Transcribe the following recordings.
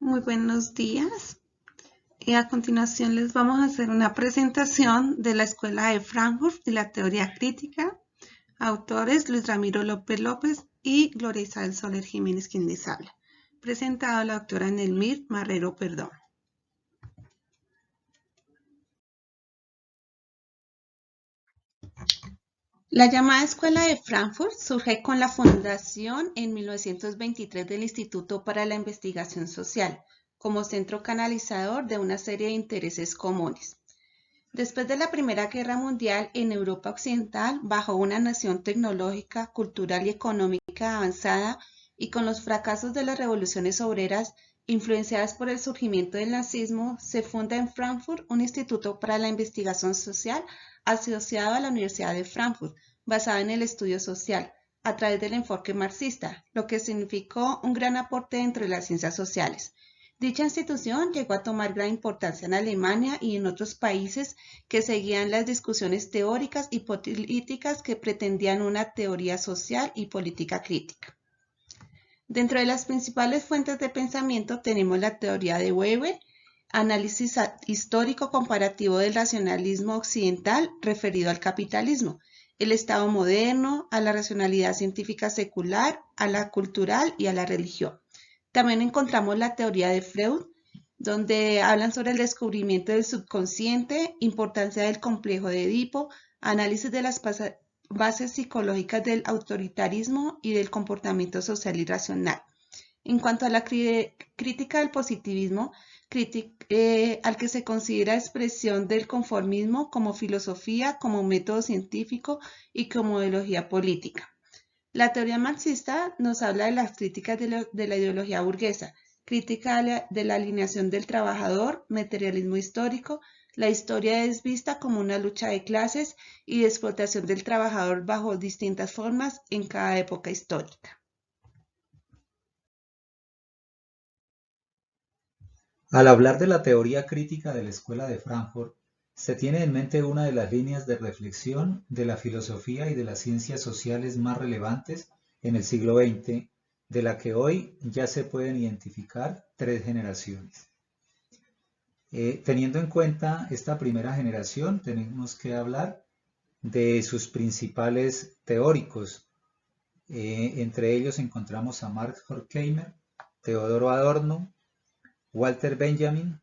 Muy buenos días. A continuación les vamos a hacer una presentación de la Escuela de Frankfurt y la teoría crítica. Autores Luis Ramiro López López y Gloria Isabel Soler Jiménez, quien les habla. Presentado la doctora Nelmir Marrero Perdón. La llamada Escuela de Frankfurt surge con la fundación en 1923 del Instituto para la Investigación Social, como centro canalizador de una serie de intereses comunes. Después de la Primera Guerra Mundial, en Europa Occidental, bajo una nación tecnológica, cultural y económica avanzada y con los fracasos de las revoluciones obreras influenciadas por el surgimiento del nazismo, se funda en Frankfurt un instituto para la investigación social asociado a la Universidad de Frankfurt, basado en el estudio social, a través del enfoque marxista, lo que significó un gran aporte dentro de las ciencias sociales. Dicha institución llegó a tomar gran importancia en Alemania y en otros países que seguían las discusiones teóricas y políticas que pretendían una teoría social y política crítica. Dentro de las principales fuentes de pensamiento tenemos la teoría de Weber, análisis histórico comparativo del racionalismo occidental referido al capitalismo, el Estado moderno, a la racionalidad científica secular, a la cultural y a la religión. También encontramos la teoría de Freud, donde hablan sobre el descubrimiento del subconsciente, importancia del complejo de Edipo, análisis de las bases psicológicas del autoritarismo y del comportamiento social y racional. En cuanto a la crítica del positivismo, al que se considera expresión del conformismo como filosofía, como método científico y como ideología política. La teoría marxista nos habla de las críticas de la ideología burguesa, crítica de la alineación del trabajador, materialismo histórico, la historia es vista como una lucha de clases y de explotación del trabajador bajo distintas formas en cada época histórica. Al hablar de la teoría crítica de la Escuela de Frankfurt, se tiene en mente una de las líneas de reflexión de la filosofía y de las ciencias sociales más relevantes en el siglo XX, de la que hoy ya se pueden identificar tres generaciones. Teniendo en cuenta esta primera generación, tenemos que hablar de sus principales teóricos. Entre ellos encontramos a Max Horkheimer, Teodoro Adorno, Walter Benjamin,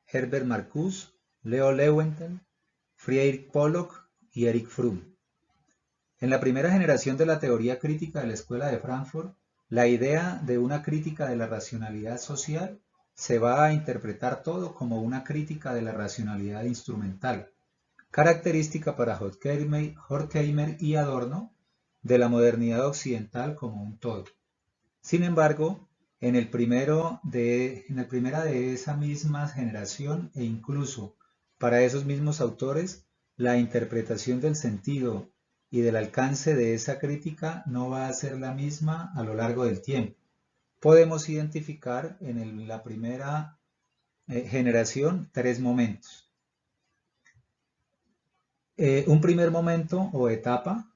Herbert Marcuse, Leo Leuwenthal, Friedrich Pollock y Erich Fromm. En la primera generación de la teoría crítica de la Escuela de Frankfurt, la idea de una crítica de la racionalidad social se va a interpretar todo como una crítica de la racionalidad instrumental, característica para Horkheimer y Adorno de la modernidad occidental como un todo. Sin embargo, en la primera de esa misma generación e incluso para esos mismos autores, la interpretación del sentido y del alcance de esa crítica no va a ser la misma a lo largo del tiempo. Podemos identificar en la primera generación tres momentos. Un primer momento o etapa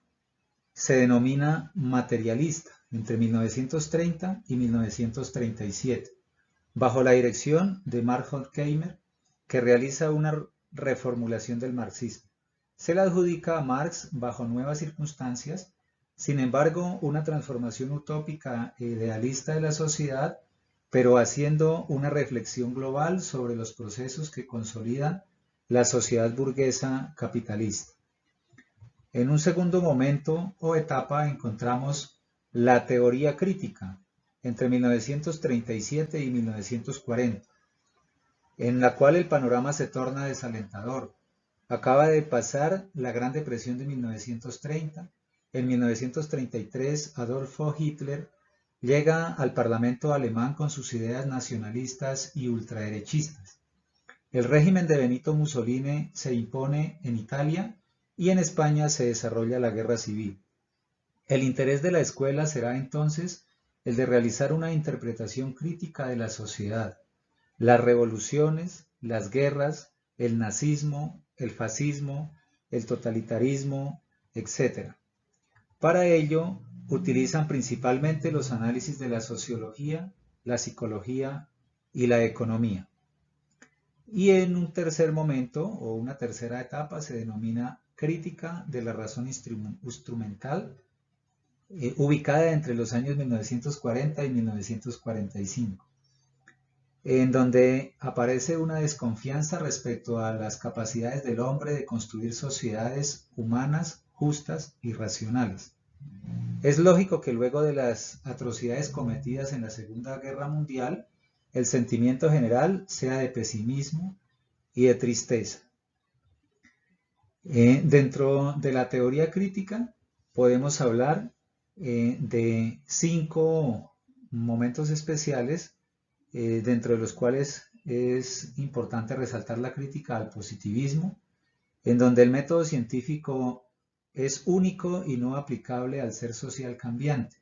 se denomina materialista entre 1930 y 1937, bajo la dirección de Mark Horkheimer, que realiza una reformulación del marxismo. Se le adjudica a Marx bajo nuevas circunstancias, sin embargo, una transformación utópica e idealista de la sociedad, pero haciendo una reflexión global sobre los procesos que consolidan la sociedad burguesa capitalista. En un segundo momento o etapa encontramos la teoría crítica entre 1937 y 1940, en la cual el panorama se torna desalentador. Acaba de pasar la Gran Depresión de 1930. En 1933, Adolfo Hitler llega al Parlamento alemán con sus ideas nacionalistas y ultraderechistas. El régimen de Benito Mussolini se impone en Italia y en España se desarrolla la guerra civil. El interés de la escuela será entonces el de realizar una interpretación crítica de la sociedad, las revoluciones, las guerras, el nazismo, el fascismo, el totalitarismo, etc. Para ello, utilizan principalmente los análisis de la sociología, la psicología y la economía. Y en un tercer momento o una tercera etapa se denomina crítica de la razón instrumental, ubicada entre los años 1940 y 1945, en donde aparece una desconfianza respecto a las capacidades del hombre de construir sociedades humanas, justas y racionales. Es lógico que luego de las atrocidades cometidas en la Segunda Guerra Mundial, el sentimiento general sea de pesimismo y de tristeza. Dentro de la teoría crítica podemos hablar de 5 momentos especiales, dentro de los cuales es importante resaltar la crítica al positivismo, en donde el método científico es único y no aplicable al ser social cambiante.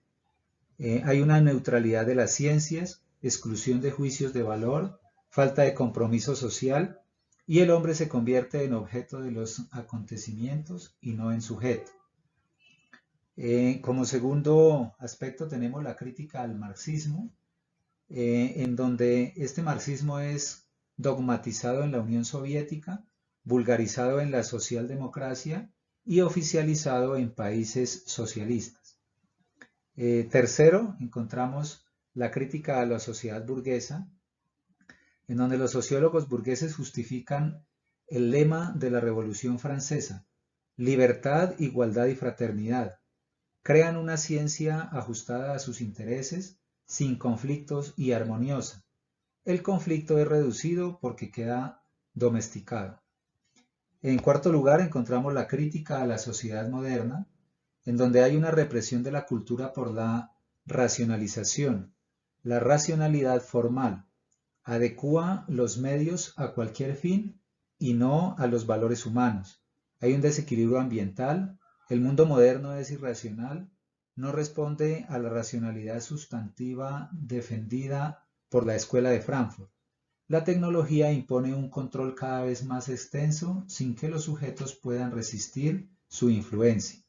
Hay una neutralidad de las ciencias, exclusión de juicios de valor, falta de compromiso social, y el hombre se convierte en objeto de los acontecimientos y no en sujeto. Como segundo aspecto tenemos la crítica al marxismo, en donde este marxismo es dogmatizado en la Unión Soviética, vulgarizado en la socialdemocracia y oficializado en países socialistas. Tercero, encontramos la crítica a la sociedad burguesa, en donde los sociólogos burgueses justifican el lema de la Revolución Francesa: libertad, igualdad y fraternidad. Crean una ciencia ajustada a sus intereses, sin conflictos y armoniosa. El conflicto es reducido porque queda domesticado. En cuarto lugar, encontramos la crítica a la sociedad moderna, en donde hay una represión de la cultura por la racionalización. La racionalidad formal adecúa los medios a cualquier fin y no a los valores humanos. Hay un desequilibrio ambiental, el mundo moderno es irracional, no responde a la racionalidad sustantiva defendida por la Escuela de Frankfurt. La tecnología impone un control cada vez más extenso sin que los sujetos puedan resistir su influencia.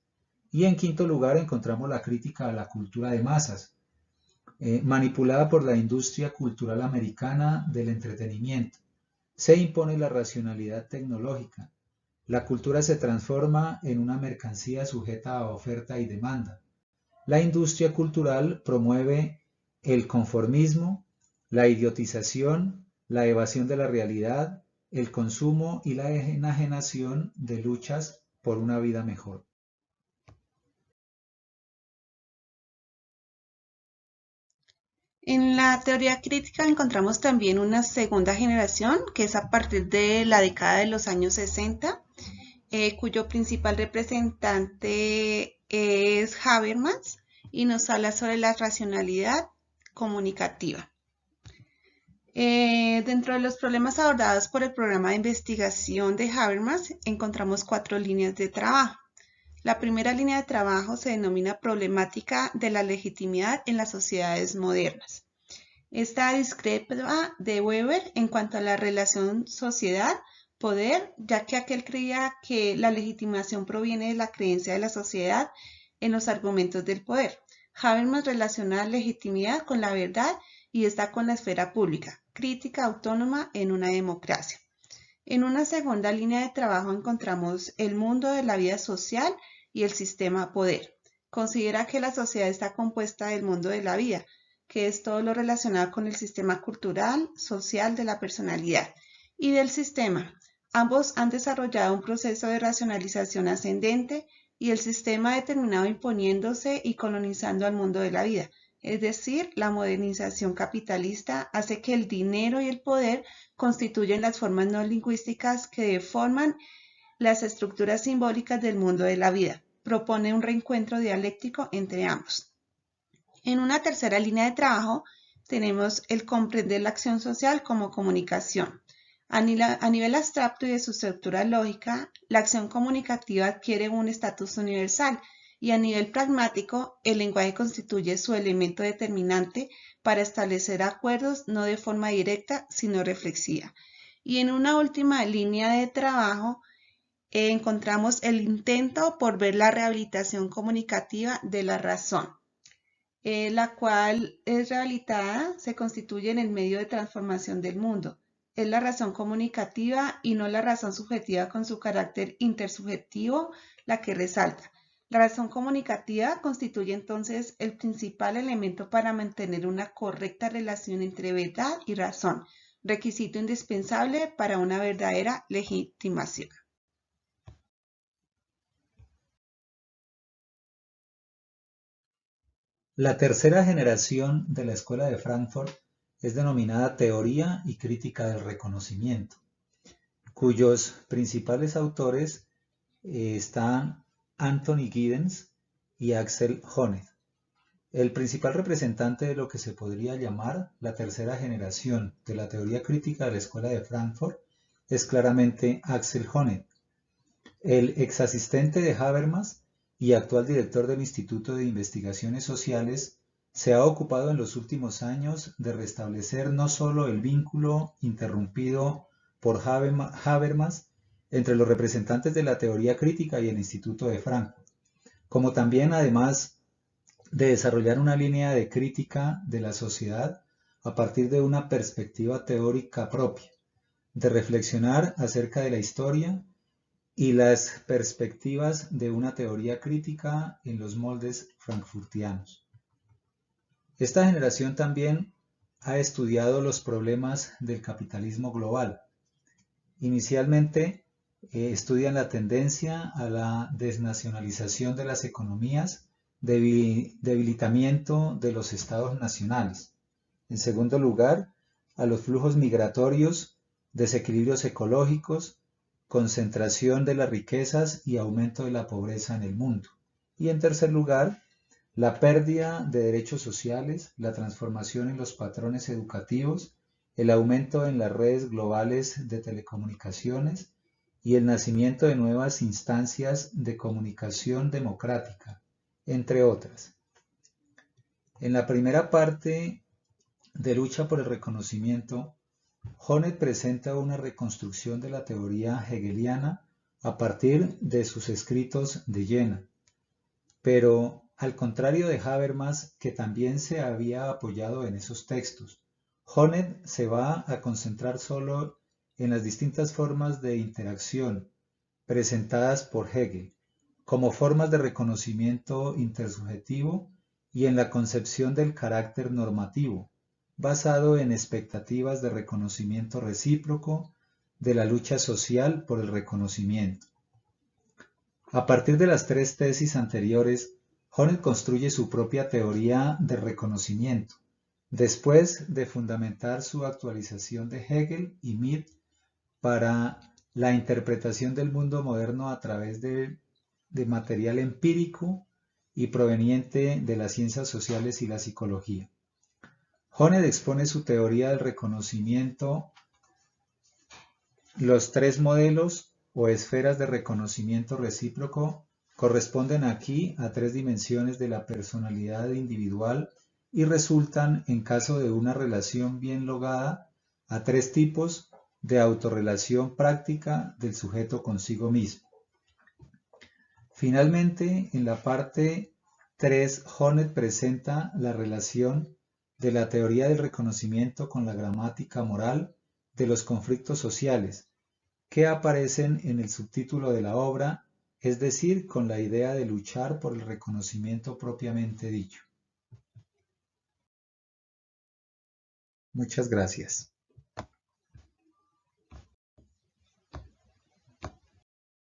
Y en quinto lugar encontramos la crítica a la cultura de masas, manipulada por la industria cultural americana del entretenimiento. Se impone la racionalidad tecnológica. La cultura se transforma en una mercancía sujeta a oferta y demanda. La industria cultural promueve el conformismo, la idiotización, la evasión de la realidad, el consumo y la enajenación de luchas por una vida mejor. En la teoría crítica encontramos también una segunda generación, que es a partir de la década de los años 60, cuyo principal representante es Habermas y nos habla sobre la racionalidad comunicativa. Dentro de los problemas abordados por el programa de investigación de Habermas encontramos 4 líneas de trabajo. La primera línea de trabajo se denomina problemática de la legitimidad en las sociedades modernas. Esta discrepa de Weber en cuanto a la relación sociedad-poder, ya que aquel creía que la legitimación proviene de la creencia de la sociedad en los argumentos del poder. Habermas relaciona la legitimidad con la verdad y está con la esfera pública, crítica autónoma en una democracia. En una segunda línea de trabajo encontramos el mundo de la vida social y el sistema poder. Considera que la sociedad está compuesta del mundo de la vida, que es todo lo relacionado con el sistema cultural, social de la personalidad, y del sistema. Ambos han desarrollado un proceso de racionalización ascendente y el sistema ha terminado imponiéndose y colonizando al mundo de la vida. Es decir, la modernización capitalista hace que el dinero y el poder constituyen las formas no lingüísticas que deforman las estructuras simbólicas del mundo de la vida. Propone un reencuentro dialéctico entre ambos. En una tercera línea de trabajo tenemos el comprender la acción social como comunicación. A nivel abstracto y de su estructura lógica, la acción comunicativa adquiere un estatus universal y a nivel pragmático, el lenguaje constituye su elemento determinante para establecer acuerdos no de forma directa, sino reflexiva. Y en una última línea de trabajo, encontramos el intento por ver la rehabilitación comunicativa de la razón. la cual es realizada, se constituye en el medio de transformación del mundo. Es la razón comunicativa y no la razón subjetiva con su carácter intersubjetivo la que resalta. La razón comunicativa constituye entonces el principal elemento para mantener una correcta relación entre verdad y razón, requisito indispensable para una verdadera legitimación. La tercera generación de la Escuela de Frankfurt es denominada Teoría y Crítica del Reconocimiento, cuyos principales autores están Anthony Giddens y Axel Honneth. El principal representante de lo que se podría llamar la tercera generación de la teoría crítica de la Escuela de Frankfurt es claramente Axel Honneth, el exasistente de Habermas y actual director del Instituto de Investigaciones Sociales. Se ha ocupado en los últimos años de restablecer no solo el vínculo interrumpido por Habermas entre los representantes de la teoría crítica y el Instituto de Frankfurt, como también, además, de desarrollar una línea de crítica de la sociedad a partir de una perspectiva teórica propia, de reflexionar acerca de la historia y las perspectivas de una teoría crítica en los moldes frankfurtianos. Esta generación también ha estudiado los problemas del capitalismo global. Inicialmente estudian la tendencia a la desnacionalización de las economías, debilitamiento de los estados nacionales. En segundo lugar, a los flujos migratorios, desequilibrios ecológicos, concentración de las riquezas y aumento de la pobreza en el mundo. Y en tercer lugar, la pérdida de derechos sociales, la transformación en los patrones educativos, el aumento en las redes globales de telecomunicaciones y el nacimiento de nuevas instancias de comunicación democrática, entre otras. En la primera parte de Lucha por el Reconocimiento, Honneth presenta una reconstrucción de la teoría hegeliana a partir de sus escritos de Jena, pero al contrario de Habermas, que también se había apoyado en esos textos, Honneth se va a concentrar solo en las distintas formas de interacción presentadas por Hegel, como formas de reconocimiento intersubjetivo y en la concepción del carácter normativo, basado en expectativas de reconocimiento recíproco, de la lucha social por el reconocimiento. A partir de las tres tesis anteriores, Honneth construye su propia teoría de reconocimiento, después de fundamentar su actualización de Hegel y Mitt para la interpretación del mundo moderno a través de material empírico y proveniente de las ciencias sociales y la psicología. Honneth expone su teoría del reconocimiento. Los tres modelos o esferas de reconocimiento recíproco corresponden aquí a tres dimensiones de la personalidad individual y resultan, en caso de una relación bien lograda, a tres tipos de autorrelación práctica del sujeto consigo mismo. Finalmente, en la parte 3, Honneth presenta la relación de la teoría del reconocimiento con la gramática moral de los conflictos sociales, que aparecen en el subtítulo de la obra, es decir, con la idea de luchar por el reconocimiento propiamente dicho. Muchas gracias.